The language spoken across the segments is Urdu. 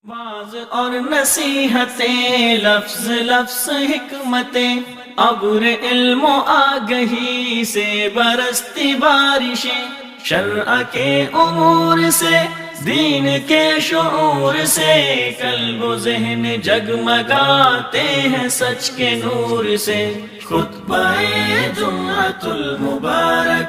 واز اور نصیحتیں، لفظ لفظ حکمتیں، ابر علم و آگہی سے برستی بارشیں، شرع کے امور سے، دین کے شعور سے، قلب و ذہن جگمگاتے ہیں سچ کے نور سے۔ خطبہ جمعۃ المبارک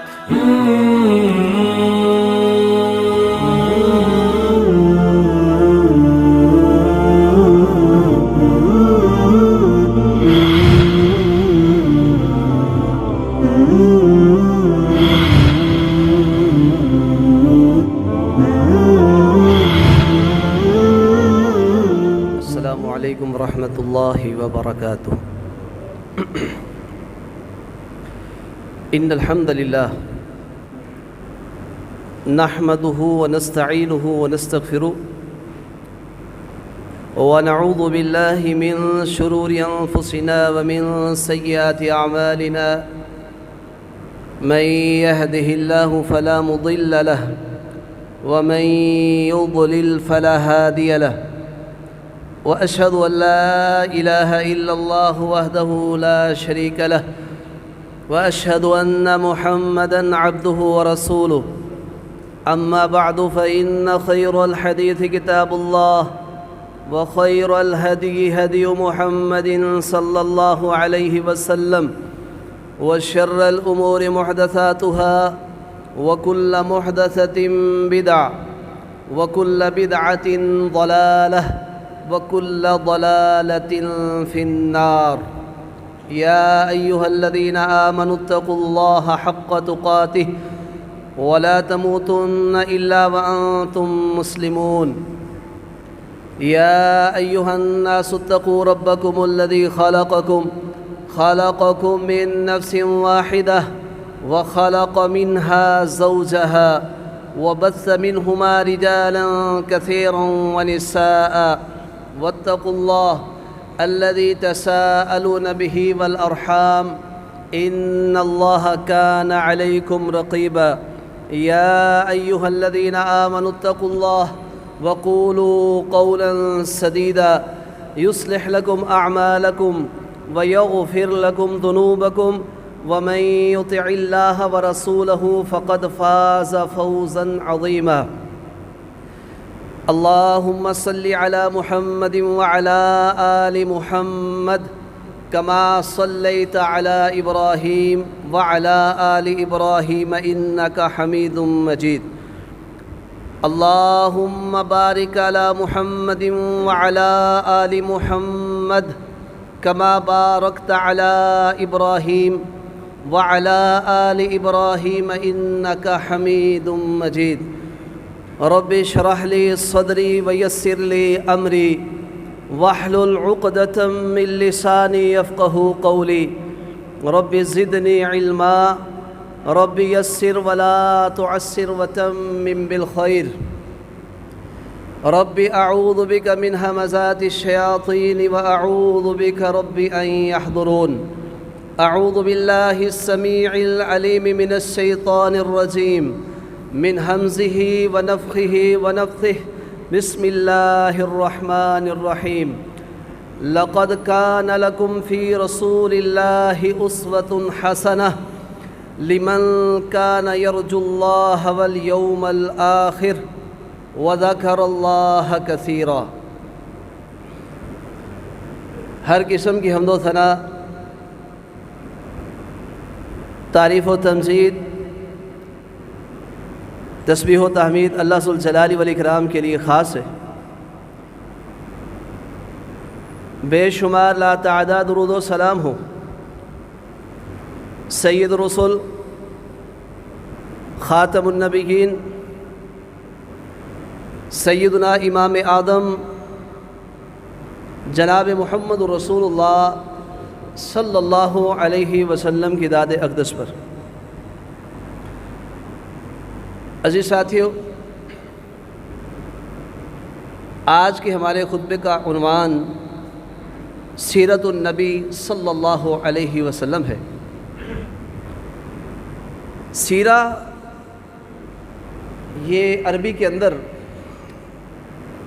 السلام علیکم ورحمۃ اللہ وبرکاتہ۔ ان الحمد للہ نحمده ونستعینه ونستغفره ونعوذ باللہ من شرور انفسنا ومن سیئات اعمالنا، من يهده الله فلا مضل له ومن يضلل فلا هادي له، وأشهد أن لا إله إلا الله وحده لا شريك له، وأشهد أن محمدًا عبده ورسوله، أما بعد فإن خير الحديث كتاب الله، وخير الهدي هدي محمد صلى الله عليه وسلم، وشر الأمور محدثاتها، وكل محدثة بدعة، وكل بدعة ضلالة، وكل ضلالة في النار۔ يا أيها الذين آمنوا اتقوا الله حق تقاته ولا تموتن إلا وأنتم مسلمون۔ يا أيها الناس اتقوا ربكم الذي خلقكم من نفس واحدة، وخلق منها زوجها، وبث منهما رجالا كثيرا ونساء، واتقوا الله الذي تساءلون به والأرحام إن الله كان عليكم رقيبا۔ يا أيها الذين آمنوا اتقوا الله وقولوا قولا سديدا يصلح لكم أعمالكم ويغفر لكم ذنوبكم، ومن يطع الله ورسوله فقد فاز فوزا عظيما۔ اللهم صل على محمد وعلى آل محمد كما صليت على إبراهيم وعلى آل إبراهيم إنك حميد مجيد۔ اللهم بارك على محمد وعلى آل محمد كما باركت على إبراهيم وعلى آل إبراهيم إنك حميد مجيد۔ رب اشرح لي صدري ويسر لي أمري واحلل عقدة من لساني يفقه قولي، رب زدني علما، رب يسر ولا تعسر وتمم بالخير، رب أعوذ بك من همزات الشياطين وأعوذ بك رب أن يحضرون۔ أعوذ بالله السميع العليم من الشيطان الرجيم، من همزه ونفخه ونفثه، بسم الله الرحمن الرحيم۔ لقد كان لكم في رسول الله أسوة حسنة لمن كان يرجو الله واليوم الآخر وذكر الله كثيرا۔ ہر قسم کی حمد و ثنا، تعریف و تمجید، تسبیح و تحمید اللہ ذو الجلال والاکرام کے لیے خاص ہے۔ بے شمار لا تعداد درود و سلام ہو سید الرسل، خاتم النبیین، سیدنا امام آدم جناب محمد رسول اللہ صلی اللہ علیہ وسلم کی ذات اقدس پر۔ عزیز ساتھیو، آج کے ہمارے خطبے کا عنوان سیرت النبی صلی اللہ علیہ وسلم ہے۔ سیرہ یہ عربی کے اندر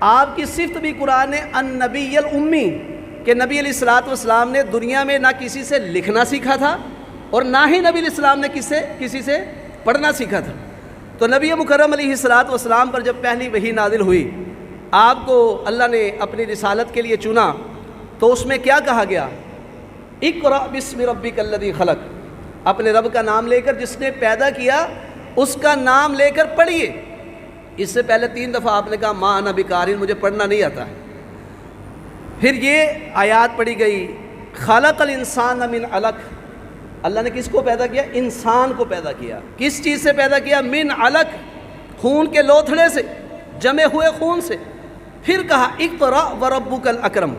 آپ کی صفت بھی قرآن نے النبی الامی کہ نبی علیہ الصلوۃ والسلام نے دنیا میں نہ کسی سے لکھنا سیکھا تھا اور نہ ہی نبی علیہ السلام نے کسی سے پڑھنا سیکھا تھا۔ تو نبی مکرم علیہ الصلوۃ والسلام پر جب پہلی وحی نازل ہوئی، آپ کو اللہ نے اپنی رسالت کے لیے چنا، تو اس میں کیا کہا گیا؟ اقرأ بسم ربک الذی خلق، اپنے رب کا نام لے کر جس نے پیدا کیا اس کا نام لے کر پڑھیے۔ اس سے پہلے 3 دفعہ آپ نے کہا ما انا بقارئ، مجھے پڑھنا نہیں آتا ہے۔ پھر یہ آیات پڑھی گئی خلق الانسان من علق، اللہ نے کس کو پیدا کیا؟ انسان کو پیدا کیا۔ کس چیز سے پیدا کیا؟ من علق، خون کے لوتھڑے سے، جمے ہوئے خون سے۔ پھر کہا اقرأ وربک الاکرم،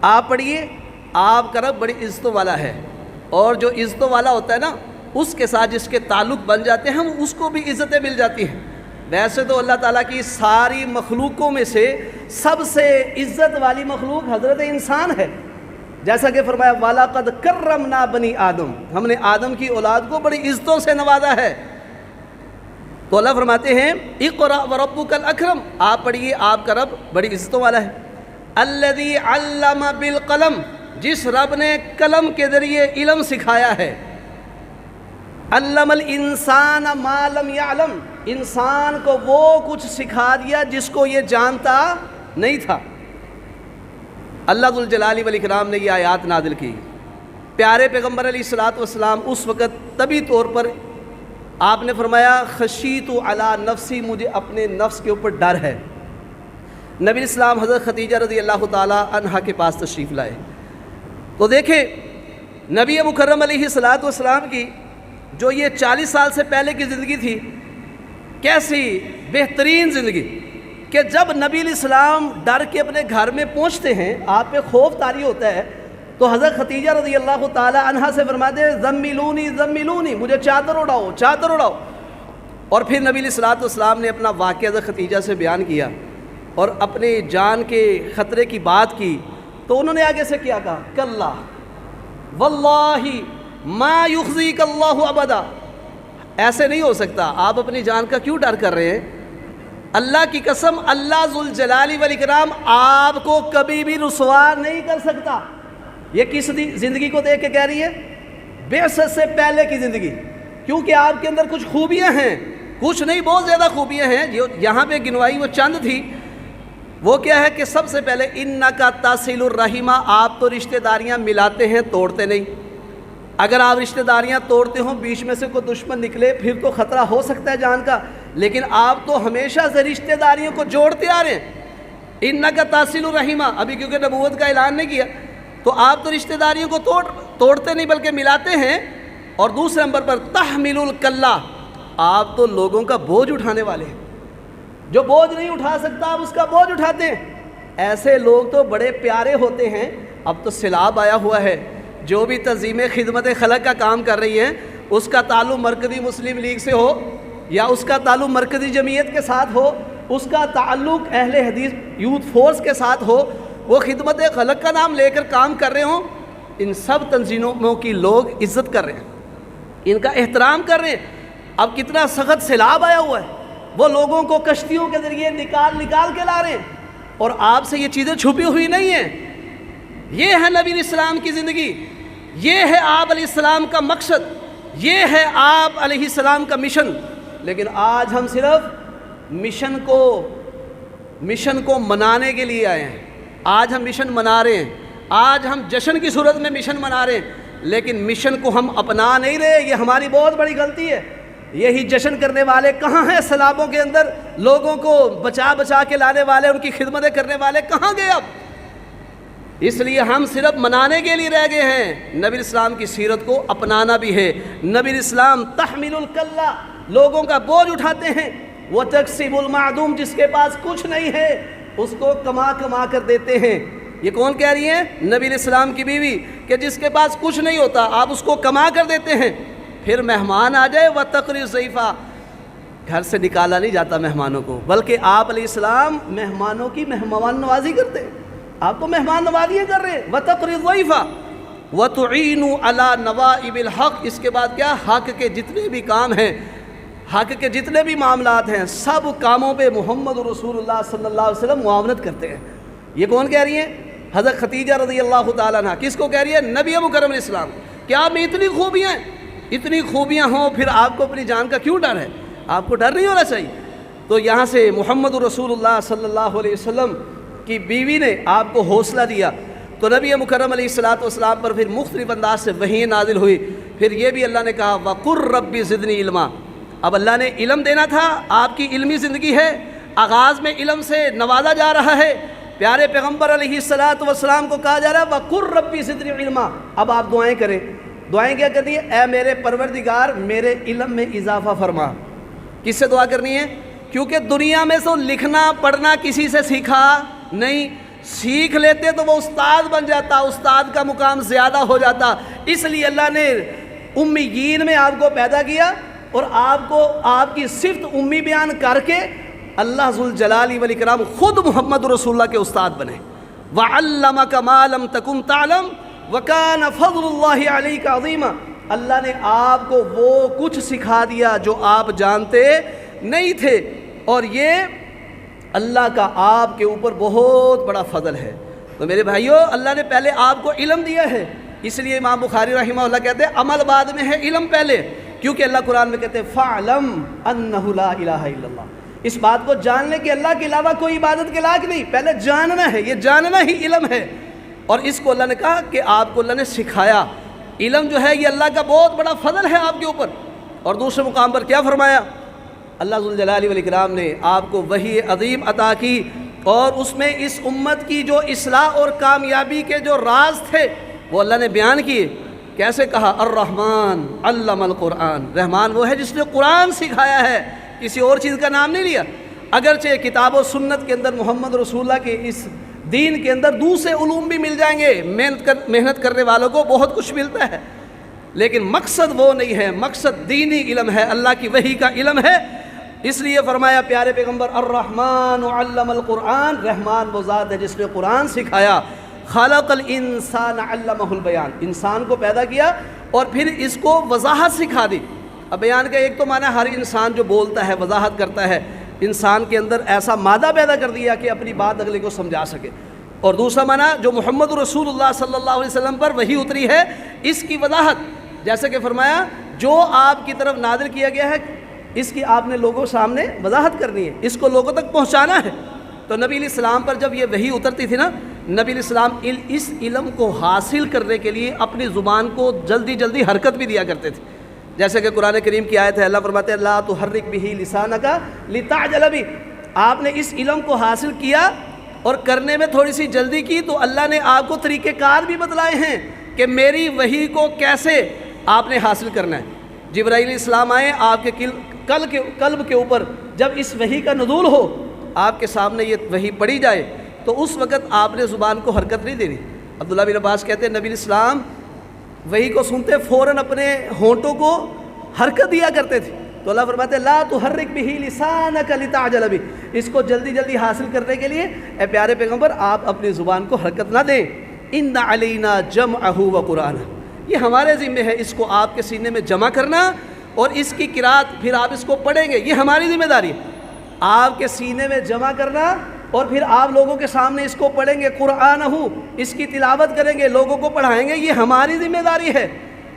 آپ پڑھیے، آپ کا رب بڑی عزتوں والا ہے، اور جو عزتوں والا ہوتا ہے نا اس کے ساتھ جس کے تعلق بن جاتے ہیں اس کو بھی عزتیں مل جاتی ہیں۔ ویسے تو اللہ تعالیٰ کی ساری مخلوقوں میں سے سب سے عزت والی مخلوق حضرت انسان ہے، جیسا کہ فرمایا وَلَقَدْ كَرَّمْنَا بَنِي آدم، ہم نے آدم کی اولاد کو بڑی عزتوں سے نوازا ہے۔ تو اللہ فرماتے ہیں اقرأ وربک الاکرم، آپ پڑھیے، آپ کا رب بڑی عزتوں والا ہے۔ الذی علم بالقلم، جس رب نے قلم کے ذریعے علم سکھایا ہے۔ علم الانسان ما لم یعلم، انسان کو وہ کچھ سکھا دیا جس کو یہ جانتا نہیں تھا۔ اللہ ذوالجلال والاکرام نے یہ آیات نازل کی۔ پیارے پیغمبر علیہ الصلوۃ والسلام اس وقت طبی طور پر آپ نے فرمایا خشیت علی نفسی، مجھے اپنے نفس کے اوپر ڈر ہے۔ نبی اسلام حضرت خدیجہ رضی اللہ تعالی عنہا کے پاس تشریف لائے، تو دیکھیں نبی مکرم علیہ الصلوۃ والسلام کی جو یہ 40 سال سے پہلے کی زندگی تھی، کیسی بہترین زندگی کہ جب نبی علیہ السلام ڈر کے اپنے گھر میں پہنچتے ہیں، آپ پہ خوف طاری ہوتا ہے، تو حضرت خدیجہ رضی اللہ تعالی عنہا سے فرماتے ہیں زملونی زملونی، مجھے چادر اڑاؤ چادر اڑاؤ۔ اور پھر نبی علیہ الصلوۃ والسلام نے اپنا واقعہ حضرت خدیجہ سے بیان کیا اور اپنے جان کے خطرے کی بات کی، تو انہوں نے آگے سے کیا کہا کلا واللہ ما یخزیک اللہ ابدا، ایسے نہیں ہو سکتا، آپ اپنی جان کا کیوں ڈر کر رہے ہیں؟ اللہ کی قسم، اللہ ذوالجلال والاکرام آپ کو کبھی بھی رسوا نہیں کر سکتا۔ یہ کس زندگی کو دیکھ کے کہہ رہی ہے؟ بعثت سے پہلے کی زندگی، کیونکہ آپ کے اندر کچھ خوبیاں ہیں، کچھ نہیں بہت زیادہ خوبیاں ہیں، جو یہاں پہ گنوائی وہ چند تھی۔ وہ کیا ہے کہ سب سے پہلے انکا تصل الرحمہ، آپ تو رشتہ داریاں ملاتے ہیں، توڑتے نہیں۔ اگر آپ رشتہ داریاں توڑتے ہوں، بیچ میں سے کوئی دشمن نکلے، پھر تو خطرہ ہو سکتا ہے جان کا، لیکن آپ تو ہمیشہ سے رشتہ داریوں کو جوڑتے آ رہے ہیں۔ انکا تصل الرحمہ، ابھی کیونکہ نبوت کا اعلان نہیں کیا تو آپ تو رشتہ داریوں کو توڑتے نہیں بلکہ ملاتے ہیں۔ اور دوسرے نمبر پر تحمل الکلہ، آپ تو لوگوں کا بوجھ اٹھانے والے ہیں، جو بوجھ نہیں اٹھا سکتا آپ اس کا بوجھ اٹھاتے ہیں۔ ایسے لوگ تو بڑے پیارے ہوتے ہیں۔ اب تو سیلاب آیا ہوا ہے، جو بھی تنظیم خدمت خلق کا کام کر رہی ہیں، اس کا تعلق مرکزی مسلم لیگ سے ہو یا اس کا تعلق مرکزی جمعیت کے ساتھ ہو، اس کا تعلق اہل حدیث یوتھ فورس کے ساتھ ہو، وہ خدمت خلق کا نام لے کر کام کر رہے ہوں، ان سب تنظیموں کی لوگ عزت کر رہے ہیں، ان کا احترام کر رہے ہیں۔ اب کتنا سخت سیلاب آیا ہوا ہے، وہ لوگوں کو کشتیوں کے ذریعے نکال کے لا رہے ہیں، اور آپ سے یہ چیزیں چھپی ہوئی نہیں ہیں۔ یہ ہے نبی علیہ السلام کی زندگی، یہ ہے آپ علیہ السلام کا مقصد، یہ ہے آپ علیہ السلام کا مشن۔ لیکن آج ہم صرف مشن کو منانے کے لیے آئے ہیں۔ آج ہم مشن منا رہے ہیں، آج ہم جشن کی صورت میں مشن منا رہے ہیں، لیکن مشن کو ہم اپنا نہیں رہے۔ یہ ہماری بہت بڑی غلطی ہے۔ یہی جشن کرنے والے کہاں ہیں؟ سیلابوں کے اندر لوگوں کو بچا کے لانے والے، ان کی خدمتیں کرنے والے کہاں گئے اب؟ اس لیے ہم صرف منانے کے لیے رہ گئے ہیں۔ نبی اسلام کی سیرت کو اپنانا بھی ہے۔ نبی اسلام تحمل الکلہ، لوگوں کا بوجھ اٹھاتے ہیں۔ وہ تکسب المعدوم، جس کے پاس کچھ نہیں ہے اس کو کما کر دیتے ہیں۔ یہ کون کہہ رہی ہیں؟ نبی علیہ السلام کی بیوی، کہ جس کے پاس کچھ نہیں ہوتا آپ اس کو کما کر دیتے ہیں۔ پھر مہمان آ جائے وَتَقْرِي الضَّيْفَ، گھر سے نکالا نہیں جاتا مہمانوں کو، بلکہ آپ علیہ السلام مہمانوں کی مہمان نوازی کرتے ہیں۔ آپ تو مہمان نوازی کر رہے ہیں۔ وَتَقْرِي الضَّيْفَ وَتُعِينُ عَلَى نَوَائِبِ الْحَقِّ، اس کے بعد کیا؟ حق کے جتنے بھی کام ہیں، حق کے جتنے بھی معاملات ہیں سب کاموں پہ محمد رسول اللہ صلی اللہ علیہ وسلم معاونت کرتے ہیں۔ یہ کون کہہ رہی ہیں؟ حضرت خدیجہ رضی اللہ تعالیٰ عنہ۔ کس کو کہہ رہی ہے؟ نبی مکرم علیہ السلام۔ کیا آپ میں اتنی خوبیاں ہیں؟ اتنی خوبیاں ہوں پھر آپ کو اپنی جان کا کیوں ڈر ہے؟ آپ کو ڈر نہیں ہونا چاہیے۔ تو یہاں سے محمد رسول اللہ صلی اللہ علیہ وسلم کی بیوی نے آپ کو حوصلہ دیا، تو نبی مکرم علیہ السلام پر پھر مختلف انداز سے وحی نازل ہوئی۔ پھر یہ بھی اللہ نے کہا وَقُرْ رَبِّ زِدْنِی عِلْمًا۔ اب اللہ نے علم دینا تھا، آپ کی علمی زندگی ہے، آغاز میں علم سے نوازا جا رہا ہے۔ پیارے پیغمبر علیہ السلام کو کہا جا رہا ہے وَقُرْ رَبِّ زِدْنِی عِلْمًا۔ اب آپ دعائیں کریں۔ دعائیں کیا کرنی ہے؟ اے میرے پروردگار میرے علم میں اضافہ فرما۔ کس سے دعا کرنی ہے؟ کیونکہ دنیا میں تو لکھنا پڑھنا کسی سے سیکھا نہیں، سیکھ لیتے تو وہ استاد بن جاتا، استاد کا مقام زیادہ ہو جاتا۔ اس لیے اللہ نے امیین میں آپ کو پیدا کیا اور آپ کو آپ کی صفت امی بیان کر کے اللہ ذوالجلال والاکرام خود محمد رسول اللہ کے استاد بنے۔ وَعَلَّمَكَ مَا لَمْ تَكُنْ تَعْلَمْ وَكَانَ فَضْلُ اللَّهِ عَلَيْكَ عَظِيمًا۔ اللہ نے آپ کو وہ کچھ سکھا دیا جو آپ جانتے نہیں تھے، اور یہ اللہ کا آپ کے اوپر بہت بڑا فضل ہے۔ تو میرے بھائیوں، اللہ نے پہلے آپ کو علم دیا ہے، اس لیے امام بخاری رحمہ اللہ کہتے ہیں عمل بعد میں ہے، علم پہلے، کیونکہ اللہ قرآن میں کہتے ہیں فَعْلَمْ أَنَّهُ لَا إِلَهَ إِلَّا اللَّهُ۔ اس بات کو جان لیں کہ اللہ کے علاوہ کوئی عبادت کے لائق نہیں، پہلے جاننا ہے، یہ جاننا ہی علم ہے۔ اور اس کو اللہ نے کہا کہ آپ کو اللہ نے سکھایا۔ علم جو ہے یہ اللہ کا بہت بڑا فضل ہے آپ کے اوپر۔ اور دوسرے مقام پر کیا فرمایا؟ اللہ ذوالجلال والاکرام نے آپ کو وحی عظیم عطا کی، اور اس میں اس امت کی جو اصلاح اور کامیابی کے جو راز تھے وہ اللہ نے بیان کیے۔ کیسے کہا؟ الرحمن علم القرآن۔ رحمان وہ ہے جس نے قرآن سکھایا ہے، کسی اور چیز کا نام نہیں لیا۔ اگرچہ کتاب و سنت کے اندر محمد رسول اللہ کے اس دین کے اندر دوسرے علوم بھی مل جائیں گے، محنت کرنے والوں کو بہت کچھ ملتا ہے، لیکن مقصد وہ نہیں ہے، مقصد دینی علم ہے، اللہ کی وحی کا علم ہے۔ اس لیے فرمایا پیارے پیغمبر الرحمن علم القرآن، رحمان وہ ذات ہے جس نے قرآن سکھایا۔ خلق الانسان علمہ البیان، انسان کو پیدا کیا اور پھر اس کو وضاحت سکھا دی۔ اب بیان کا ایک تو معنی ہر انسان جو بولتا ہے وضاحت کرتا ہے، انسان کے اندر ایسا مادہ پیدا کر دیا کہ اپنی بات اگلے کو سمجھا سکے، اور دوسرا معنی جو محمد رسول اللہ صلی اللہ علیہ وسلم پر وحی اتری ہے اس کی وضاحت، جیسے کہ فرمایا جو آپ کی طرف نازل کیا گیا ہے اس کی آپ نے لوگوں سامنے وضاحت کرنی ہے، اس کو لوگوں تک پہنچانا ہے۔ تو نبی علیہ السلام پر جب یہ وحی اترتی تھی نا، نبی علیہ السلام اس علم کو حاصل کرنے کے لیے اپنی زبان کو جلدی جلدی حرکت بھی دیا کرتے تھے، جیسے کہ قرآن کریم کی آیت ہے، اللہ فرماتے ہیں لا تحرک بہ لسانک لتعجل بہ۔ آپ نے اس علم کو حاصل کیا اور کرنے میں تھوڑی سی جلدی کی تو اللہ نے آپ کو طریقہ کار بھی بتلائے ہیں کہ میری وحی کو کیسے آپ نے حاصل کرنا ہے۔ جبرائیل علیہ السلام آئے آپ کے قلب کے اوپر، جب اس وحی کا نزول ہو آپ کے سامنے یہ وحی پڑھی جائے تو اس وقت آپ نے زبان کو حرکت نہیں دینی۔ عبداللہ بن عباس کہتے ہیں نبی علیہ السلام وحی کو سنتے فوراً اپنے ہونٹوں کو حرکت دیا کرتے تھے، تو اللہ فرماتے ہیں لا تحرک بہ لسانک لتعجل بہ، اس کو جلدی جلدی حاصل کرنے کے لیے اے پیارے پیغمبر آپ اپنی زبان کو حرکت نہ دیں۔ ان علینا جمعہ وقرآنہ، یہ ہمارے ذمہ ہے اس کو آپ کے سینے میں جمع کرنا اور اس کی قرات پھر آپ اس کو پڑھیں گے، یہ ہماری ذمہ داری ہے، آپ کے سینے میں جمع کرنا اور پھر آپ لوگوں کے سامنے اس کو پڑھیں گے، قرآن اس کی تلاوت کریں گے، لوگوں کو پڑھائیں گے، یہ ہماری ذمہ داری ہے۔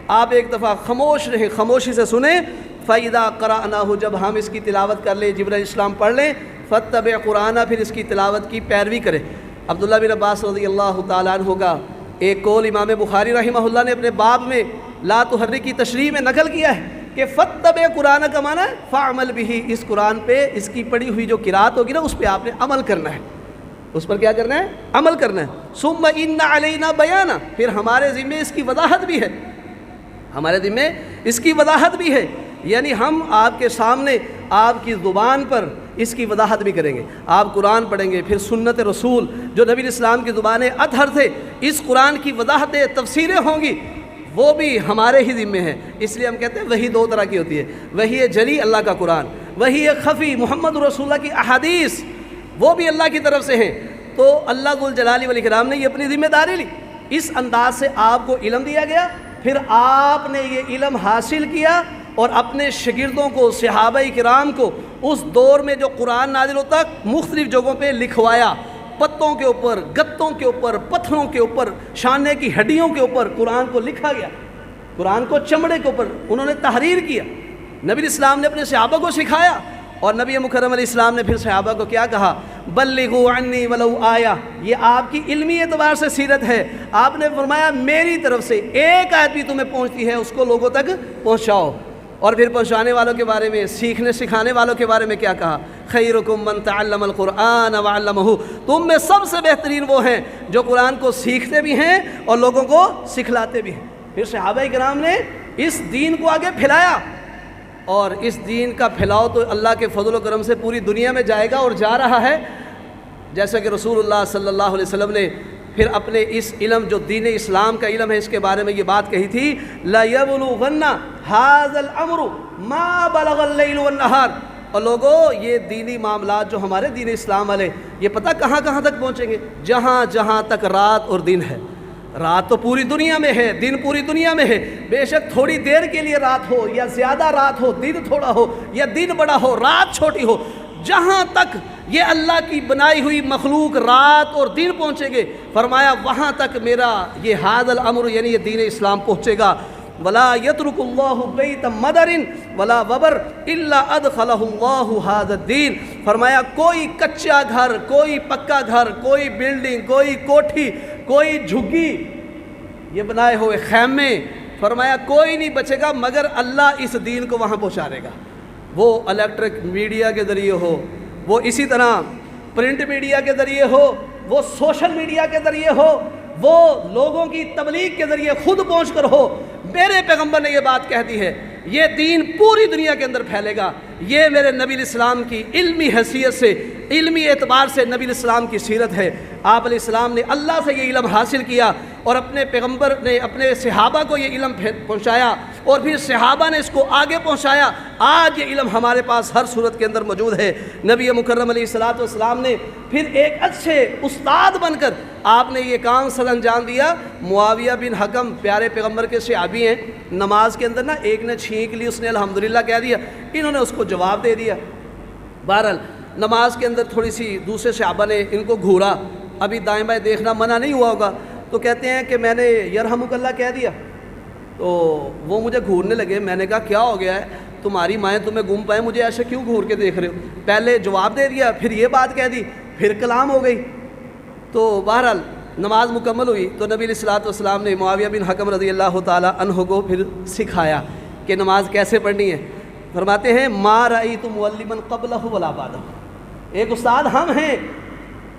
آپ ایک دفعہ خاموش رہیں، خاموشی سے سنیں۔ فَإِذَا قَرَأْنَاهُ، جب ہم اس کی تلاوت کر لیں، جبرائیل السلام پڑھ لیں، فَاتَّبِعْ قُرْآنَ، پھر اس کی تلاوت کی پیروی کریں۔ عبداللہ بن عباس رضی اللہ تعالیٰ عنہ کا ایک قول امام بخاری رحمہ اللہ نے اپنے باب میں لا تحرک کی تشریح میں نقل کیا ہے کہ فَاتَّبِعْ قُرْآنَ کا معنی ہے فَعْمَلْ بِهِ، اس قرآن پہ اس کی پڑھی ہوئی جو قرات ہوگی نا اس پہ آپ نے عمل کرنا ہے، اس پر کیا کرنا ہے؟ عمل کرنا ہے۔ ثُمَّ إِنَّ عَلَيْنَا بَيَانًا، پھر ہمارے ذمہ اس کی وضاحت بھی ہے، ہمارے ذمہ اس کی وضاحت بھی ہے، یعنی ہم آپ کے سامنے آپ کی زبان پر اس کی وضاحت بھی کریں گے۔ آپ قرآن پڑھیں گے، پھر سنت رسول جو نبی اسلام کی زبان اطہر تھے، اس قرآن کی وضاحتیں تفسیریں ہوں گی، وہ بھی ہمارے ہی ذمہ ہیں۔ اس لیے ہم کہتے ہیں وحی دو طرح کی ہوتی ہے، وحی جلی اللہ کا قرآن، وحی خفی محمد رسول اللہ کی احادیث، وہ بھی اللہ کی طرف سے ہیں۔ تو اللہ ذوالجلال والاکرام نے یہ اپنی ذمہ داری لی، اس انداز سے آپ کو علم دیا گیا، پھر آپ نے یہ علم حاصل کیا اور اپنے شاگردوں کو صحابہ کرام کو اس دور میں جو قرآن نازل ہوتا مختلف جگہوں پہ لکھوایا، پتوں کے اوپر، گتوں کے اوپر، پتھروں کے اوپر، شانے کی ہڈیوں کے اوپر قرآن کو لکھا گیا، قرآن کو چمڑے کے اوپر انہوں نے تحریر کیا، نبی اسلام نے اپنے صحابہ کو سکھایا، اور نبی مکرم علیہ السلام نے پھر صحابہ کو کیا کہا؟ بلغوا عنی ولو آیا، یہ آپ کی علمی اعتبار سے سیرت ہے، آپ نے فرمایا میری طرف سے ایک آیت بھی تمہیں پہنچتی ہے اس کو لوگوں تک پہنچاؤ۔ اور پھر پہنچانے والوں کے بارے میں، سیکھنے سکھانے والوں کے بارے میں کیا کہا؟ خیرکم من تعلم القرآن وعلمہ، تم میں سب سے بہترین وہ ہیں جو قرآن کو سیکھتے بھی ہیں اور لوگوں کو سکھلاتے بھی ہیں۔ پھر صحابہ کرام نے اس دین کو آگے پھیلایا، اور اس دین کا پھیلاؤ تو اللہ کے فضل و کرم سے پوری دنیا میں جائے گا اور جا رہا ہے، جیسا کہ رسول اللہ صلی اللہ علیہ وسلم نے پھر اپنے اس علم جو دین اسلام کا علم ہے اس کے بارے میں یہ بات کہی تھی، لَيَبْلُغَنَّ هَذَا الْأَمْرُ مَا بَلَغَ اللَّيْلُ وَالنَّهَارُ، اور لوگوں یہ دینی معاملات جو ہمارے دین اسلام والے یہ پتہ کہاں کہاں تک پہنچیں گے؟ جہاں جہاں تک رات اور دن ہے۔ رات تو پوری دنیا میں ہے، دن پوری دنیا میں ہے، بے شک تھوڑی دیر کے لیے رات ہو یا زیادہ رات ہو، دن تھوڑا ہو یا دن بڑا ہو، رات چھوٹی ہو، جہاں تک یہ اللہ کی بنائی ہوئی مخلوق رات اور دن پہنچیں گے، فرمایا وہاں تک میرا یہ ھذا الامر یعنی یہ دین اسلام پہنچے گا۔ وَلَا يَتْرُكُ اللَّهُ بَيْتًا مَدَرٍ وَلَا وَبَرٍ إِلَّا أَدْخَلَهُ اللَّهُ هَذَا الدِّينَ، فرمایا کوئی کچا گھر، کوئی پکا گھر، کوئی بلڈنگ، کوئی کوٹھی، کوئی جھگی، یہ بنائے ہوئے خیمے، فرمایا کوئی نہیں بچے گا مگر اللہ اس دین کو وہاں پہنچا دے گا۔ وہ الیکٹرک میڈیا کے ذریعے ہو، وہ اسی طرح پرنٹ میڈیا کے ذریعے ہو، وہ سوشل میڈیا کے ذریعے ہو، وہ لوگوں کی تبلیغ کے ذریعے خود پہنچ کر ہو، میرے پیغمبر نے یہ بات کہہ دی ہے یہ دین پوری دنیا کے اندر پھیلے گا۔ یہ میرے نبی الاسلام کی علمی حیثیت سے، علمی اعتبار سے نبی الاسلام کی سیرت ہے۔ آپ علیہ السلام نے اللہ سے یہ علم حاصل کیا اور اپنے پیغمبر نے اپنے صحابہ کو یہ علم پہنچایا، اور پھر صحابہ نے اس کو آگے پہنچایا۔ آج یہ علم ہمارے پاس ہر صورت کے اندر موجود ہے۔ نبی مکرم علیہ السلام نے پھر ایک اچھے استاد بن کر آپ نے یہ کام سر انجام دیا۔ معاویہ بن حکم پیارے پیغمبر کے صحابی ہیں، نماز کے اندر نا ایک نے چھینک لی، اس نے الحمدللہ کہہ دیا، انہوں نے اس کو جواب دے دیا۔ بہرحال نماز کے اندر تھوڑی سی دوسرے صحابہ نے ان کو گھورا، ابھی دائیں بائیں دیکھنا منع نہیں ہوا ہوگا، تو کہتے ہیں کہ میں نے یرحمک اللہ کہہ دیا، تو وہ مجھے گھورنے لگے۔ میں نے کہا کیا ہو گیا ہے، تمہاری مائیں تمہیں گم پائیں، مجھے ایسے کیوں گھور کے دیکھ رہے ہو؟ پہلے جواب دے دیا، پھر یہ بات کہہ دی، پھر کلام ہو گئی۔ تو بہرحال نماز مکمل ہوئی تو نبی علیہ السلام نے معاویہ بن حکم رضی اللہ تعالیٰ عنہ کو پھر سکھایا کہ نماز کیسے پڑھنی ہے۔ فرماتے ہیں ما رأیت معلما قبلہ ولا بعدہ، ایک استاد ہم ہیں۔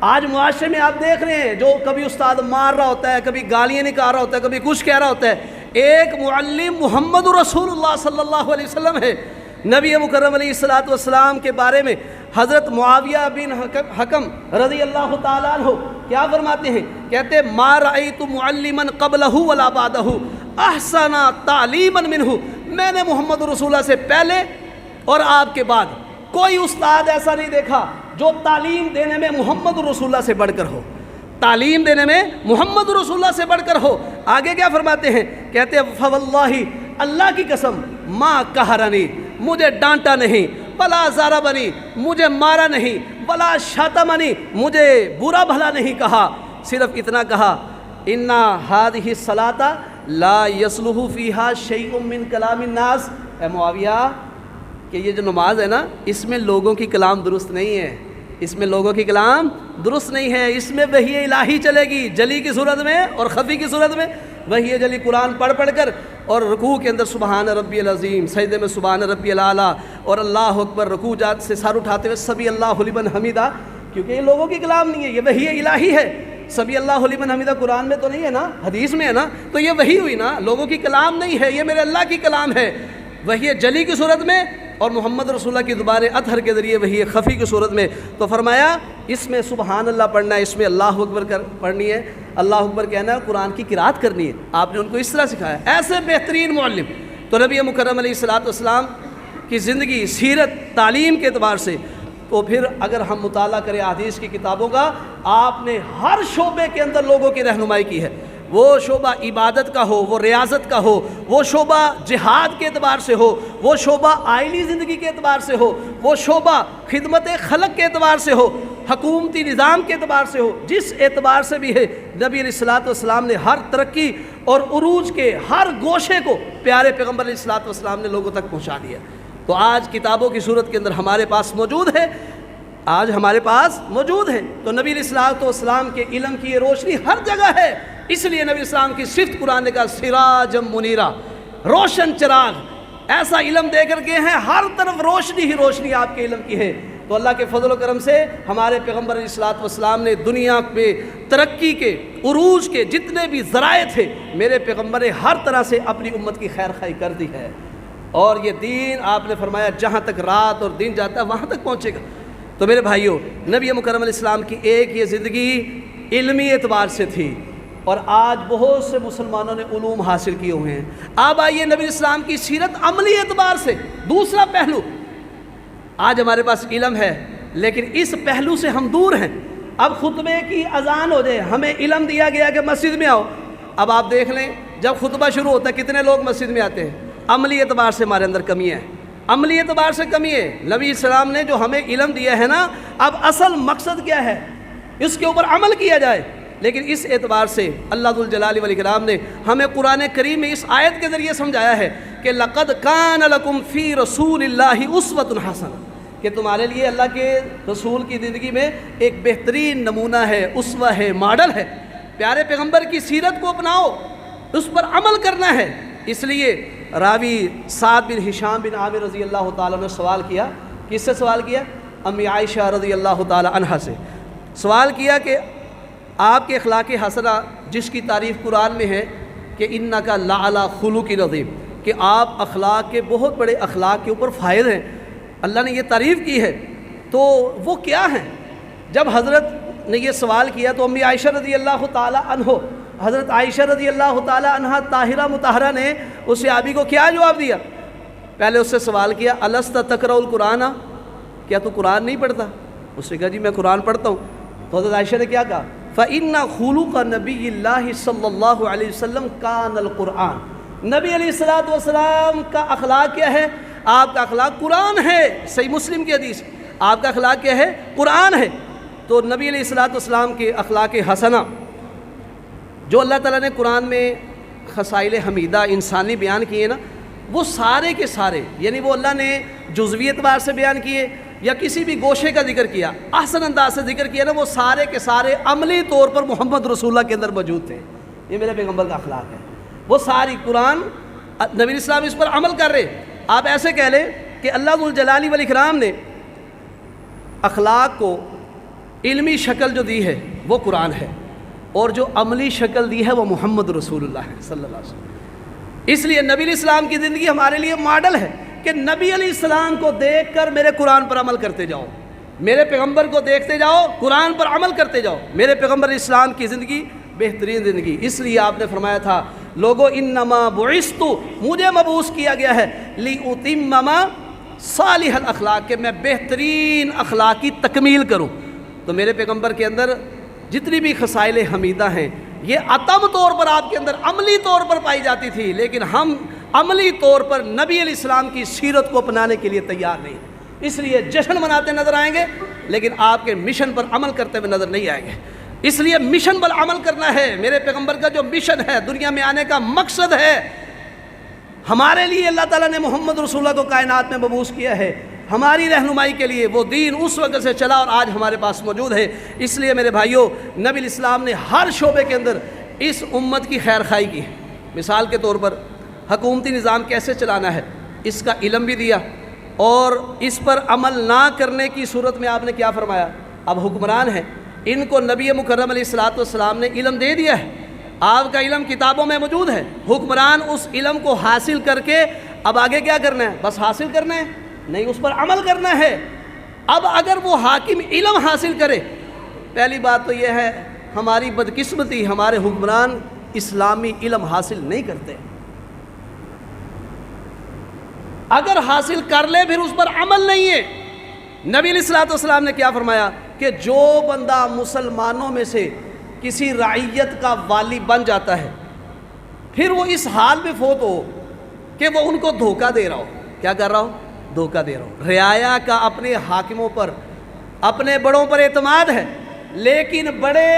آج معاشرے میں آپ دیکھ رہے ہیں جو کبھی استاد مار رہا ہوتا ہے، کبھی گالیاں نکال رہا ہوتا ہے، کبھی کچھ کہہ رہا ہوتا ہے، ایک معلم محمد رسول اللہ صلی اللہ علیہ وسلم ہے۔ نبی مکرم علیہ السلام کے بارے میں حضرت معاویہ بن حکم رضی اللہ تعالیٰ عنہ کیا فرماتے ہیں؟ کہتے ہیں ما رأیت معلما قبلہ ولا بعدہ احسن تعلیما منہ، میں نے محمد رسول اللہ سے پہلے اور آپ کے بعد کوئی استاد ایسا نہیں دیکھا جو تعلیم دینے میں محمد رسول اللہ سے بڑھ کر ہو، تعلیم دینے میں محمد رسول اللہ سے بڑھ کر ہو۔ آگے کیا فرماتے ہیں؟ کہتے ہیں فواللہ، اللہ کی قسم، ما قہرنی، مجھے ڈانٹا نہیں، ولا ضربنی، مجھے مارا نہیں، ولا شتمنی، مجھے برا بھلا نہیں کہا، صرف اتنا کہا انا ہذہ الصلاۃ لا یصلح فیہا شیء من کلام الناس، اے معاویہ کہ یہ جو نماز ہے نا اس میں لوگوں کی کلام درست نہیں ہے، اس میں لوگوں کی کلام درست نہیں ہے، اس میں وحی الہی چلے گی، جلی کی صورت میں اور خفی کی صورت میں۔ وحی جلی قرآن پڑھ کر اور رکوع کے اندر سبحان ربی العظیم، سجدے میں سبحان ربی الاعلیٰ اور اللہ اکبر، رکوع جات سے سر اٹھاتے ہوئے سبی اللہ لمن حمیدہ، کیونکہ یہ لوگوں کی کلام نہیں ہے، یہ وحی الہی ہے۔ سبی اللہ لمن حمیدہ قرآن میں تو نہیں ہے نا، حدیث میں ہے نا، تو یہ وحی ہوئی نا، لوگوں کی کلام نہیں ہے، یہ میرے اللہ کی کلام ہے۔ وحی جلی کی صورت میں اور محمد رسول اللہ کی زبان اطہر کے ذریعے وحی خفی کی صورت میں۔ تو فرمایا اس میں سبحان اللہ پڑھنا ہے، اس میں اللہ اکبر پڑھنی ہے، اللہ اکبر کہنا ہے، قرآن کی قرات کرنی ہے۔ آپ نے ان کو اس طرح سکھایا، ایسے بہترین معلم۔ تو نبی مکرم علیہ السلام کی زندگی، سیرت، تعلیم کے اعتبار سے تو پھر اگر ہم مطالعہ کریں حدیث کی کتابوں کا، آپ نے ہر شعبے کے اندر لوگوں کی رہنمائی کی ہے۔ وہ شعبہ عبادت کا ہو، وہ ریاضت کا ہو، وہ شعبہ جہاد کے اعتبار سے ہو، وہ شعبہ آئلی زندگی کے اعتبار سے ہو، وہ شعبہ خدمت خلق کے اعتبار سے ہو، حکومتی نظام کے اعتبار سے ہو، جس اعتبار سے بھی ہے، نبی علیہ الصلوۃ والسلام نے ہر ترقی اور عروج کے ہر گوشے کو پیارے پیغمبر علیہ الصلوۃ والسلام نے لوگوں تک پہنچا دیا۔ تو آج کتابوں کی صورت کے اندر ہمارے پاس موجود ہے، آج ہمارے پاس موجود ہے، تو نبی علیہ الصلوۃ والسلام کے علم کی یہ روشنی ہر جگہ ہے۔ اس لیے نبی السلام کی صفت قرآن نے کہا سراجم منیرا، روشن چراغ، ایسا علم دے کر کے ہیں، ہر طرف روشنی ہی روشنی آپ کے علم کی ہے۔ تو اللہ کے فضل و کرم سے ہمارے پیغمبر علیہ الصلوۃ والسلام نے دنیا میں ترقی کے، عروج کے جتنے بھی ذرائع تھے، میرے پیغمبر نے ہر طرح سے اپنی امت کی خیر خواہی کر دی ہے، اور یہ دین آپ نے فرمایا جہاں تک رات اور دن جاتا ہے وہاں تک پہنچے گا۔ تو میرے بھائیوں، نبی مکرم علیہ السلام کی ایک یہ زندگی علمی اعتبار سے تھی، اور آج بہت سے مسلمانوں نے علوم حاصل کیے ہوئے ہیں۔ اب آئیے نبی اسلام کی سیرت عملی اعتبار سے دوسرا پہلو، آج ہمارے پاس علم ہے لیکن اس پہلو سے ہم دور ہیں۔ اب خطبے کی اذان ہو جائے، ہمیں علم دیا گیا کہ مسجد میں آؤ، اب آپ دیکھ لیں جب خطبہ شروع ہوتا ہے کتنے لوگ مسجد میں آتے ہیں۔ عملی اعتبار سے ہمارے اندر کمی ہے، عملی اعتبار سے کمی ہے۔ نبی السلام نے جو ہمیں علم دیا ہے نا، اب اصل مقصد کیا ہے، اس کے اوپر عمل کیا جائے۔ لیکن اس اعتبار سے اللہ ذوالجلال والاکرام نے ہمیں قرآن کریم میں اس آیت کے ذریعے سمجھایا ہے کہ لقد کان لکم فی رسول اللہ اسوۃ حسنہ، کہ تمہارے لیے اللہ کے رسول کی زندگی میں ایک بہترین نمونہ ہے، اسوہ ہے، ماڈل ہے۔ پیارے پیغمبر کی سیرت کو اپناؤ، اس پر عمل کرنا ہے۔ اس لیے راوی سعد بن ہشام بن عامر رضی اللہ تعالیٰ نے سوال کیا، کس سے سوال کیا؟ امی عائشہ رضی اللہ تعالیٰ عنہا سے سوال کیا کہ آپ کے اخلاق حسنہ جس کی تعریف قرآن میں ہے کہ انک لعلی خلق عظیم، کہ آپ اخلاق کے بہت بڑے اخلاق کے اوپر فائز ہیں، اللہ نے یہ تعریف کی ہے، تو وہ کیا ہیں؟ جب حضرت نے یہ سوال کیا تو امی عائشہ رضی اللہ تعالیٰ عنہ، حضرت عائشہ رضی اللہ تعالیٰ عنہ طاہرہ مطہرہ نے اس صحابی کو کیا جواب دیا؟ پہلے اس سے سوال کیا الست تقرأ القرآن، کیا تو قرآن نہیں پڑھتا؟ اس نے کہا جی میں قرآن پڑھتا ہوں۔ تو حضرت عائشہ نے کیا کہا؟ فَإِنَّ خُلُقَ نَبِيِّ اللَّهِ صلی اللہ علیہ وسلم کان القرآن، نبی علیہ الصلوۃ والسلام کا اخلاق کیا ہے؟ آپ کا اخلاق قرآن ہے۔ صحیح مسلم کی حدیث، آپ کا اخلاق کیا ہے؟ قرآن ہے۔ تو نبی علیہ الصلوۃ والسلام کے اخلاق حسنہ جو اللہ تعالیٰ نے قرآن میں خصائل حمیدہ انسانی بیان کیے نا، وہ سارے کے سارے، یعنی وہ اللہ نے جزوی اعتبار سے بیان کیے یا کسی بھی گوشے کا ذکر کیا، احسن انداز سے ذکر کیا نا، وہ سارے کے سارے عملی طور پر محمد رسول اللہ کے اندر موجود تھے۔ یہ میرے پیغمبر کا اخلاق ہے، وہ ساری قرآن نبی اسلام اس پر عمل کر رہے۔ آپ ایسے کہہ لیں کہ اللہ ذوالجلال والاکرام نے اخلاق کو علمی شکل جو دی ہے وہ قرآن ہے، اور جو عملی شکل دی ہے وہ محمد رسول اللہ ہے صلی اللہ علیہ وسلم۔ اس لیے نبی علیہ السلام کی زندگی ہمارے لیے ماڈل ہے کہ نبی علیہ السلام کو دیکھ کر میرے قرآن پر عمل کرتے جاؤ، میرے پیغمبر کو دیکھتے جاؤ، قرآن پر عمل کرتے جاؤ۔ میرے پیغمبر علیہ السلام کی زندگی بہترین زندگی، اس لیے آپ نے فرمایا تھا لوگو انما بعثت، مجھے مبعوث کیا گیا ہے لأتمم صالح الاخلاق، کہ میں بہترین اخلاق کی تکمیل کروں۔ تو میرے پیغمبر کے اندر جتنی بھی خصائل حمیدہ ہیں یہ اتم طور پر آپ کے اندر عملی طور پر پائی جاتی تھی، لیکن ہم عملی طور پر نبی علیہ السلام کی سیرت کو اپنانے کے لیے تیار نہیں، اس لیے جشن مناتے نظر آئیں گے لیکن آپ کے مشن پر عمل کرتے ہوئے نظر نہیں آئیں گے۔ اس لیے مشن پر عمل کرنا ہے۔ میرے پیغمبر کا جو مشن ہے، دنیا میں آنے کا مقصد ہے، ہمارے لیے اللہ تعالیٰ نے محمد رسول اللہ کو کائنات میں مبعوث کیا ہے، ہماری رہنمائی کے لیے۔ وہ دین اس وقت سے چلا اور آج ہمارے پاس موجود ہے۔ اس لیے میرے بھائیوں، نبی علیہ السلام نے ہر شعبے کے اندر اس امت کی خیر خواہی کی ہے۔ مثال کے طور پر حکومتی نظام کیسے چلانا ہے اس کا علم بھی دیا، اور اس پر عمل نہ کرنے کی صورت میں آپ نے کیا فرمایا؟ اب حکمران ہیں، ان کو نبی مکرم علیہ الصلوۃ والسلام نے علم دے دیا ہے، آپ کا علم کتابوں میں موجود ہے، حکمران اس علم کو حاصل کر کے اب آگے کیا کرنا ہے؟ بس حاصل کرنا ہے؟ نہیں، اس پر عمل کرنا ہے۔ اب اگر وہ حاکم علم حاصل کرے، پہلی بات تو یہ ہے ہماری بدقسمتی، ہمارے حکمران اسلامی علم حاصل نہیں کرتے۔ اگر حاصل کر لے پھر اس پر عمل نہیں ہے۔ نبی علیہ الصلوۃ والسلام نے کیا فرمایا کہ جو بندہ مسلمانوں میں سے کسی رعیت کا والی بن جاتا ہے، پھر وہ اس حال میں فوت ہو کہ وہ ان کو دھوکہ دے رہا ہو. کیا کر رہا ہو؟ دھوکہ دے رہا ہو. رعایا کا اپنے حاکموں پر، اپنے بڑوں پر اعتماد ہے، لیکن بڑے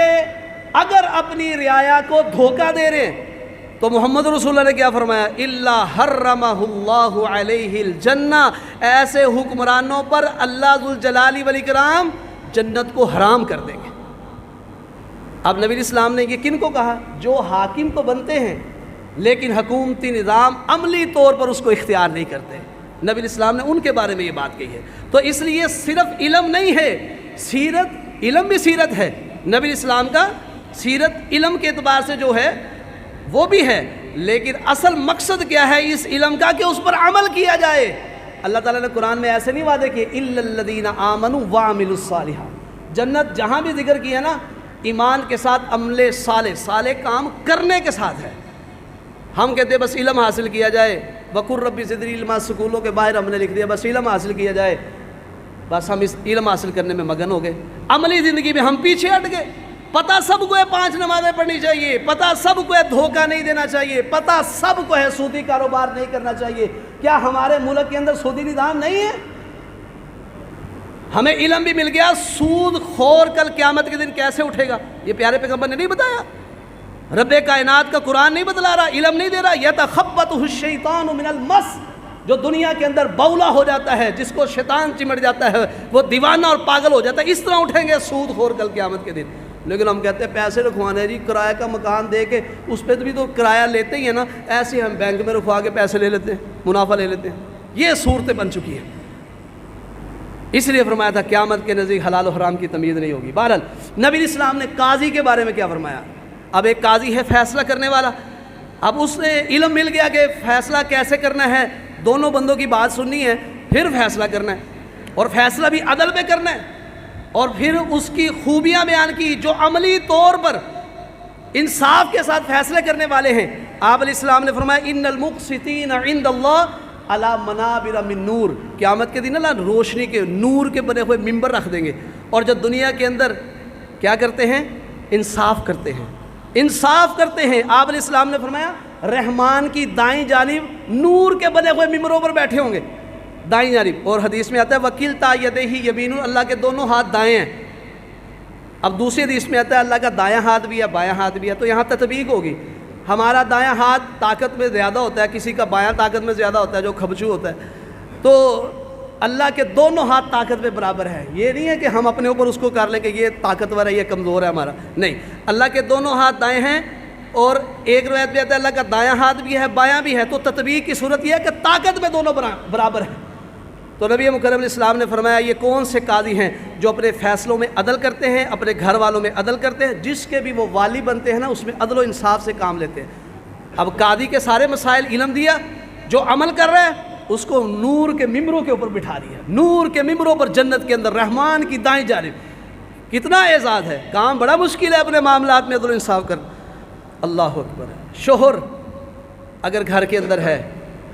اگر اپنی رعایا کو دھوکہ دے رہے ہیں تو محمد رسول اللہ نے کیا فرمایا؟ الا حرمہ اللہ علیہ الجنہ، ایسے حکمرانوں پر اللہ ذوالجلال والاکرام جنت کو حرام کر دیں گے. اب نبی اسلام نے یہ کن کو کہا؟ جو حاکم تو بنتے ہیں لیکن حکومتی نظام عملی طور پر اس کو اختیار نہیں کرتے. نبی اسلام نے ان کے بارے میں یہ بات کہی ہے. تو اس لیے صرف علم نہیں ہے، سیرت، علم بھی سیرت ہے. نبی اسلام کا سیرت علم کے اعتبار سے جو ہے وہ بھی ہے، لیکن اصل مقصد کیا ہے اس علم کا؟ کہ اس پر عمل کیا جائے. اللہ تعالیٰ نے قرآن میں ایسے نہیں وعدے کیے الا الذین آمنوا وعملوا الصالحات. جنت جہاں بھی ذکر کیا نا، ایمان کے ساتھ عمل صالح کام کرنے کے ساتھ ہے. ہم کہتے ہیں بس علم حاصل کیا جائے، وقر ربی زدنی علما، سکولوں کے باہر ہم نے لکھ دیا بس علم حاصل کیا جائے، بس ہم اس علم حاصل کرنے میں مگن ہو گئے. عملی زندگی میں ہم پیچھے ہٹ گئے. پتہ سب کو ہے 5 نمازیں پڑھنی چاہیے، پتہ سب کو ہے دھوکہ نہیں دینا چاہیے، پتہ سب کو ہے سودی کاروبار نہیں کرنا چاہیے. کیا ہمارے ملک کے اندر سودی نظام نہیں ہے؟ ہمیں علم بھی مل گیا. سود خور کل قیامت کے دن کیسے اٹھے گا یہ پیارے پیغمبر نے نہیں بتایا؟ رب کائنات کا قرآن نہیں بتلا رہا، علم نہیں دے رہا؟ یتخبطہ الشیطان من المس، جو دنیا کے اندر بولا ہو جاتا ہے، جس کو شیطان چمٹ جاتا ہے، وہ دیوانہ اور پاگل ہو جاتا ہے. اس طرح اٹھیں گے سود خور کل قیامت کے دن. لیکن ہم کہتے ہیں پیسے رکھوانے جی، کرایہ کا مکان دے کے اس پہ بھی تو کرایہ لیتے ہی ہیں نا، ایسے ہم بینک میں رکھوا کے پیسے لے لیتے ہیں، منافع لے لیتے ہیں. یہ صورتیں بن چکی ہیں. اس لیے فرمایا تھا قیامت کے نزدیک حلال و حرام کی تمیز نہیں ہوگی. بہرحال نبی اسلام نے قاضی کے بارے میں کیا فرمایا؟ اب ایک قاضی ہے فیصلہ کرنے والا. اب اس نے علم مل گیا کہ فیصلہ کیسے کرنا ہے، دونوں بندوں کی بات سننی ہے، پھر فیصلہ کرنا ہے، اور فیصلہ بھی عدل پہ کرنا ہے. اور پھر اس کی خوبیاں بیان کی جو عملی طور پر انصاف کے ساتھ فیصلے کرنے والے ہیں. آپ علیہ السلام نے فرمایا ان المقسطین عند اللہ علی منابر من نور، قیامت کے دن اللہ روشنی کے نور کے بنے ہوئے ممبر رکھ دیں گے. اور جب دنیا کے اندر کیا کرتے ہیں؟ انصاف کرتے ہیں، انصاف کرتے ہیں. آپ علیہ السلام نے فرمایا رحمان کی دائیں جانب نور کے بنے ہوئے ممبروں پر بیٹھے ہوں گے، دائیں جانب. اور حدیث میں آتا ہے وکلتا یدیہ یمین، اللہ کے دونوں ہاتھ دائیں ہیں. اب دوسری حدیث میں آتا ہے اللہ کا دایاں ہاتھ بھی ہے بایاں ہاتھ بھی ہے. تو یہاں تطبیق ہوگی. ہمارا دایاں ہاتھ طاقت میں زیادہ ہوتا ہے، کسی کا بایاں طاقت میں زیادہ ہوتا ہے جو کھبچو ہوتا ہے. تو اللہ کے دونوں ہاتھ طاقت میں برابر ہے. یہ نہیں ہے کہ ہم اپنے اوپر اس کو کر لیں کہ یہ طاقتور ہے یہ کمزور ہے ہمارا، نہیں. اللہ کے دونوں ہاتھ دائیں ہیں. اور ایک روایت میں آتا ہے اللہ کا دایاں ہاتھ بھی ہے بایاں بھی ہے. تو تطبیق کی صورت یہ ہے کہ طاقت میں دونوں برابر ہیں. تو نبی مکرم علیہ السلام نے فرمایا یہ کون سے قاضی ہیں جو اپنے فیصلوں میں عدل کرتے ہیں، اپنے گھر والوں میں عدل کرتے ہیں، جس کے بھی وہ والی بنتے ہیں نا اس میں عدل و انصاف سے کام لیتے ہیں. اب قاضی کے سارے مسائل علم دیا، جو عمل کر رہا ہے اس کو نور کے ممبروں کے اوپر بٹھا دیا. نور کے ممبروں پر جنت کے اندر رحمان کی دائیں جانب. کتنا اعزاز ہے. کام بڑا مشکل ہے اپنے معاملات میں عدل و انصاف کرنا. اللہ اکبر. شوہر اگر گھر کے اندر ہے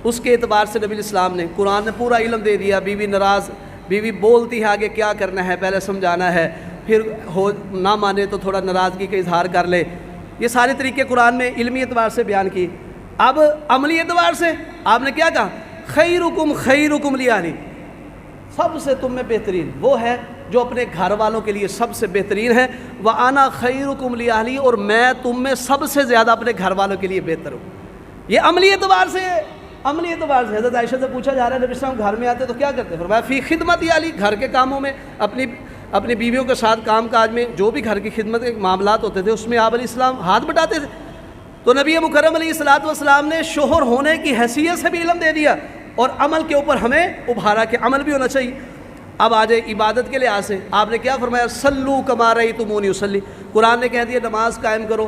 اس کے اعتبار سے نبی اسلام نے قرآن نے پورا علم دے دیا. بیوی ناراض، بیوی بولتی ہے آگے کیا کرنا ہے، پہلے سمجھانا ہے، پھر ہو نہ مانے تو تھوڑا ناراضگی کا اظہار کر لے. یہ سارے طریقے قرآن میں علمی اعتبار سے بیان کی. اب عملی اعتبار سے آپ نے کیا کہا؟ خیرکم خیرکم لیاہلی، سب سے تم میں بہترین وہ ہے جو اپنے گھر والوں کے لیے سب سے بہترین ہے. وَأَنَا خَيْرُكُمْ لِأَهْلِي، اور میں تم میں سب سے زیادہ اپنے گھر والوں کے لیے بہتر ہوں. یہ عملی اعتبار سے، عملی اعتبار سے. حضرت عائشہ سے پوچھا جا رہا ہے نبی صلی اللہ علیہ وسلم گھر میں آتے تو کیا کرتے؟ فرمایا فی خدمت علی، گھر کے کاموں میں اپنی بیویوں کے ساتھ کام کاج میں جو بھی گھر کی خدمت کے معاملات ہوتے تھے اس میں آپ علیہ السلام ہاتھ بٹاتے تھے. تو نبی مکرم علیہ الصلوۃ والسلام نے شوہر ہونے کی حیثیت سے بھی علم دے دیا اور عمل کے اوپر ہمیں ابھارا کہ عمل بھی ہونا چاہیے. اب آ جائے عبادت کے لحاظ سے. آپ نے کیا فرمایا؟ صلو کما رأیتمونی اصلی. قرآن نے کہہ دیا نماز قائم کرو.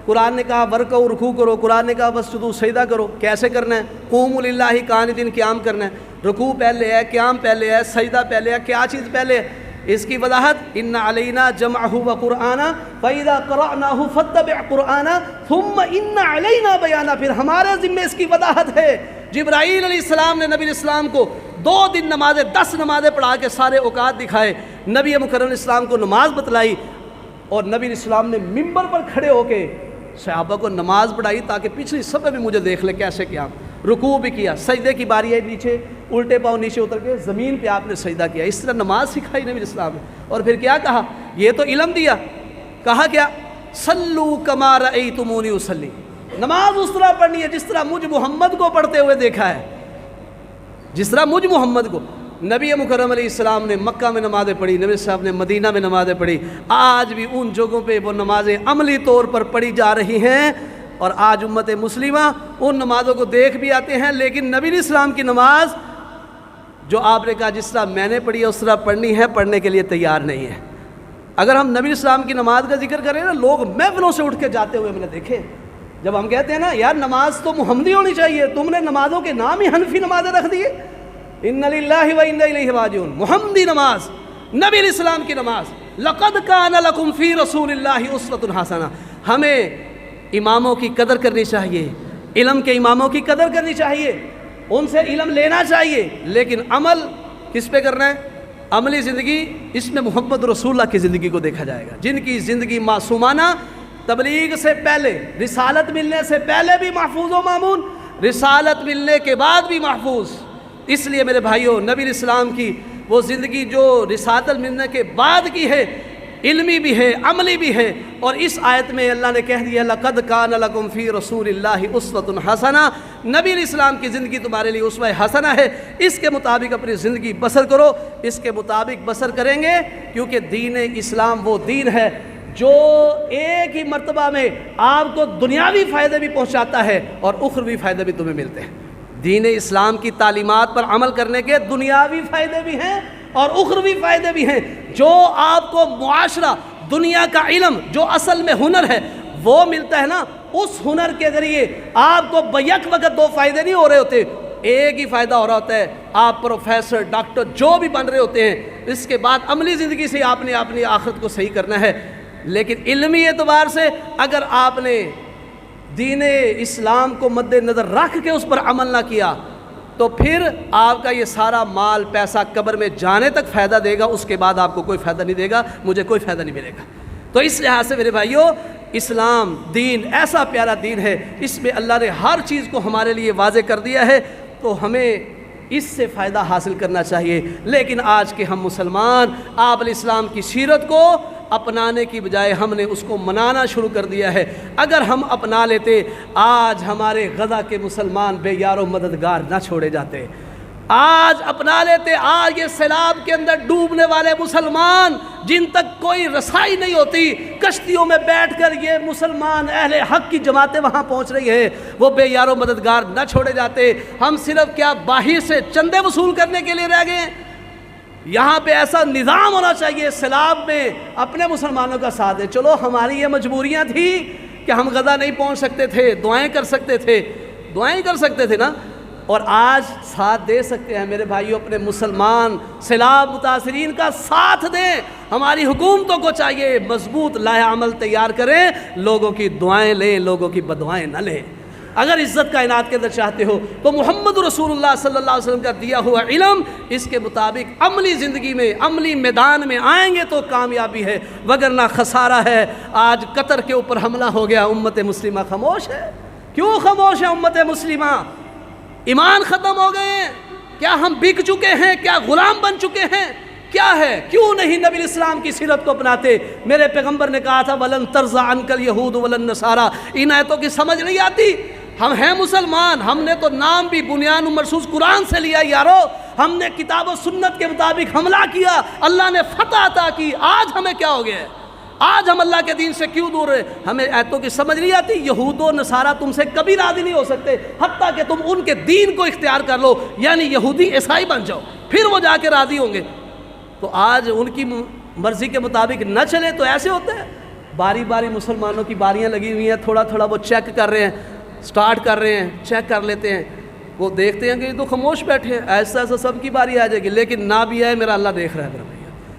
قرآن نے کہا ورکعوا رکوع کرو. قرآن نے کہا واسجدوا سجدہ کرو. کیسے کرنا ہے؟ قوموا للہ قانتین، قیام کرنا ہے. رکوع پہلے ہے، قیام پہلے ہے، سجدہ پہلے ہے. کیا چیز پہلے ہے؟ اس کی وضاحت ان علینا جمعہ وقرآنہ فاذا قرأناہ فاتبع قرآنہ ثم ان علینا بیانہ. پھر ہمارے ذمہ اس کی وضاحت ہے. جبرائیل علیہ السلام نے نبی السلام کو 2 دن نمازیں 10 نمازیں پڑھا کے سارے اوقات دکھائے. نبی مکرم علیہ السلام کو نماز بتلائی. اور نبی علیہ السلام نے منبر پر کھڑے ہو کے صحابہ کو نماز پڑھائی تاکہ پچھلی صف بھی مجھے دیکھ لے کیسے کیا. رکوع بھی کیا, سجدے کی باری آئی, نیچے الٹے پاؤں نیچے اتر کے زمین پہ آپ نے سجدہ کیا. اس طرح نماز سکھائی نبی علیہ السلام نے. اور پھر کیا کہا, یہ تو علم دیا, کہا کیا, صلو کما رأیتمونی اصلی, نماز اس طرح پڑھنی ہے جس طرح مجھ محمد کو پڑھتے ہوئے دیکھا ہے, جس طرح مجھ محمد کو. نبی مکرم علیہ السلام نے مکہ میں نمازیں پڑھی, نبی صاحب نے مدینہ میں نمازیں پڑھی. آج بھی ان جگہوں پہ وہ نمازیں عملی طور پر پڑھی جا رہی ہیں, اور آج امت مسلمہ ان نمازوں کو دیکھ بھی آتے ہیں, لیکن نبی علیہ السلام کی نماز جو آپ نے کہا جس طرح میں نے پڑھی ہے اس طرح پڑھنی ہے, پڑھنے کے لیے تیار نہیں ہے. اگر ہم نبی علیہ السلام کی نماز کا ذکر کریں نا, لوگ محفلوں سے اٹھ کے جاتے ہوئے میں نے دیکھے. جب ہم کہتے ہیں نا یار نماز تو محمدی ہونی چاہیے, تم نے نمازوں کے نام ہی حنفی نمازیں رکھ دیے. ان للہ و انا الیہ راجعون, محمدی نماز, نبی علیہ السلام کی نماز. لقد کان لکم فی رسول اللہ اسوۃ حسنہ. ہمیں اماموں کی قدر کرنی چاہیے, علم کے اماموں کی قدر کرنی چاہیے, ان سے علم لینا چاہیے, لیکن عمل کس پہ کرنا ہے؟ عملی زندگی. اس میں محمد رسول اللہ کی زندگی کو دیکھا جائے گا, جن کی زندگی معصومانہ, تبلیغ سے پہلے, رسالت ملنے سے پہلے بھی محفوظ و معمون, رسالت ملنے کے بعد بھی محفوظ. اس لیے میرے بھائیوں, نبی علیہ السلام کی وہ زندگی جو رسالت ملنے کے بعد کی ہے, علمی بھی ہے, عملی بھی ہے. اور اس آیت میں اللہ نے کہہ دیا لقد کان لکم فی رسول اللہ اسوۃ حسنہ, نبی علیہ السلام کی زندگی تمہارے لیے اسوہ حسنہ ہے. اس کے مطابق اپنی زندگی بسر کرو, اس کے مطابق بسر کریں گے, کیونکہ دین اسلام وہ دین ہے جو ایک ہی مرتبہ میں آپ کو دنیاوی فائدے بھی پہنچاتا ہے اور اخروی فائدے بھی تمہیں ملتے ہیں. دین اسلام کی تعلیمات پر عمل کرنے کے دنیاوی فائدے بھی ہیں اور اخروی فائدے بھی ہیں. جو آپ کو معاشرہ, دنیا کا علم جو اصل میں ہنر ہے وہ ملتا ہے نا, اس ہنر کے ذریعے آپ کو بیک وقت دو فائدے نہیں ہو رہے ہوتے, ایک ہی فائدہ ہو رہا ہوتا ہے. آپ پروفیسر, ڈاکٹر جو بھی بن رہے ہوتے ہیں, اس کے بعد عملی زندگی سے آپ نے اپنی آخرت کو صحیح کرنا ہے. لیکن علمی اعتبار سے اگر آپ نے دین اسلام کو مد نظر رکھ کے اس پر عمل نہ کیا تو پھر آپ کا یہ سارا مال پیسہ قبر میں جانے تک فائدہ دے گا, اس کے بعد آپ کو کوئی فائدہ نہیں دے گا, مجھے کوئی فائدہ نہیں ملے گا. تو اس لحاظ سے میرے بھائیوں, اسلام دین ایسا پیارا دین ہے, اس میں اللہ نے ہر چیز کو ہمارے لیے واضح کر دیا ہے, تو ہمیں اس سے فائدہ حاصل کرنا چاہیے. لیکن آج کے ہم مسلمان آپ علیہ السلام کی سیرت کو اپنانے کی بجائے ہم نے اس کو منانا شروع کر دیا ہے. اگر ہم اپنا لیتے, آج ہمارے غزہ کے مسلمان بے یار و مددگار نہ چھوڑے جاتے. آج اپنا لیتے, آج یہ سیلاب کے اندر ڈوبنے والے مسلمان جن تک کوئی رسائی نہیں ہوتی, کشتیوں میں بیٹھ کر یہ مسلمان اہل حق کی جماعتیں وہاں پہنچ رہی ہیں, وہ بے یار و مددگار نہ چھوڑے جاتے. ہم صرف کیا باہر سے چندے وصول کرنے کے لیے رہ گئے ہیں؟ یہاں پہ ایسا نظام ہونا چاہیے, سیلاب میں اپنے مسلمانوں کا ساتھ دے. چلو ہماری یہ مجبوریاں تھیں کہ ہم غزہ نہیں پہنچ سکتے تھے, دعائیں کر سکتے تھے, دعائیں کر سکتے تھے نا, اور آج ساتھ دے سکتے ہیں. میرے بھائیوں, اپنے مسلمان سیلاب متاثرین کا ساتھ دیں. ہماری حکومتوں کو چاہیے مضبوط لائحہ عمل تیار کریں, لوگوں کی دعائیں لیں, لوگوں کی بددعائیں نہ لیں. اگر عزت کائنات کے اندر چاہتے ہو تو محمد رسول اللہ صلی اللہ علیہ وسلم کا دیا ہوا علم, اس کے مطابق عملی زندگی میں, عملی میدان میں آئیں گے تو کامیابی ہے, وگرنہ خسارہ ہے. آج قطر کے اوپر حملہ ہو گیا, امت مسلمہ خاموش ہے. کیوں خاموش ہے امت مسلمہ؟ ایمان ختم ہو گئے ہیں کیا؟ ہم بک چکے ہیں کیا؟ غلام بن چکے ہیں کیا ہے؟ کیوں نہیں نبی الاسلام کی سیرت کو اپناتے؟ میرے پیغمبر نے کہا تھا وَلَن تَرْضَ عَنْكَ الْيَهُودُ وَلَا النَّصَارَى. ان آیتوں کی سمجھ نہیں آتی. ہم ہیں مسلمان, ہم نے تو نام بھی بنیان و مرصوص قرآن سے لیا یارو. ہم نے کتاب و سنت کے مطابق حملہ کیا, اللہ نے فتح عطا کی. آج ہمیں کیا ہو گیا ہے؟ آج ہم اللہ کے دین سے کیوں دور ہیں؟ ہمیں آیتوں کی سمجھ نہیں آتی. یہود و نصارہ تم سے کبھی راضی نہیں ہو سکتے حتیٰ کہ تم ان کے دین کو اختیار کر لو, یعنی یہودی عیسائی بن جاؤ, پھر وہ جا کے راضی ہوں گے. تو آج ان کی مرضی کے مطابق نہ چلے تو ایسے ہوتا ہے. باری باری مسلمانوں کی باریاں لگی ہوئی ہیں, تھوڑا تھوڑا وہ چیک کر رہے ہیں, سٹارٹ کر رہے ہیں, چیک کر لیتے ہیں. وہ دیکھتے ہیں کہ یہ تو خاموش بیٹھے ہیں, ایسا ایسا سب کی باری آ جائے گی. لیکن نہ بھی آئے, میرا اللہ دیکھ رہا ہے.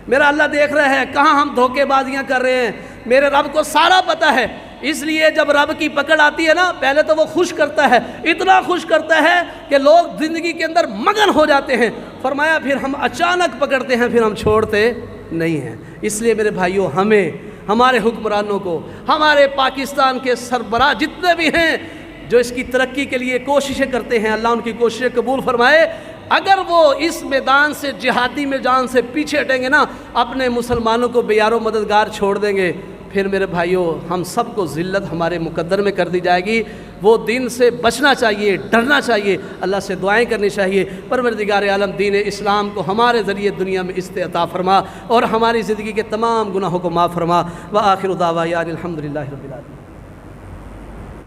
میرا اللہ دیکھ رہا ہے کہاں ہم دھوکے بازیاں کر رہے ہیں. میرے رب کو سارا پتہ ہے. اس لیے جب رب کی پکڑ آتی ہے نا, پہلے تو وہ خوش کرتا ہے, اتنا خوش کرتا ہے کہ لوگ زندگی کے اندر مگن ہو جاتے ہیں. فرمایا پھر ہم اچانک پکڑتے ہیں, پھر ہم چھوڑتے نہیں ہیں. اس لیے میرے بھائیوں, ہمیں ہمارے حکمرانوں کو، ہمارے پاکستان کے سربراہ جتنے بھی ہیں جو اس کی ترقی کے لیے کوششیں کرتے ہیں، اللہ ان کی کوششیں قبول فرمائے۔ اگر وہ اس میدان سے جہادی میدان سے پیچھے ہٹیں گے نا، اپنے مسلمانوں کو بے یار و مددگار چھوڑ دیں گے، پھر میرے بھائیوں ہم سب کو ذلت ہمارے مقدر میں کر دی جائے گی۔ وہ دین سے بچنا چاہیے، ڈرنا چاہیے، اللہ سے دعائیں کرنی چاہیے۔ پروردگار عالم دین اسلام کو ہمارے ذریعے دنیا میں عزت عطا فرما اور ہماری زندگی کے تمام گناہوں کو معاف فرما۔ وآخر دعوانا الحمدللہ رب العالمین۔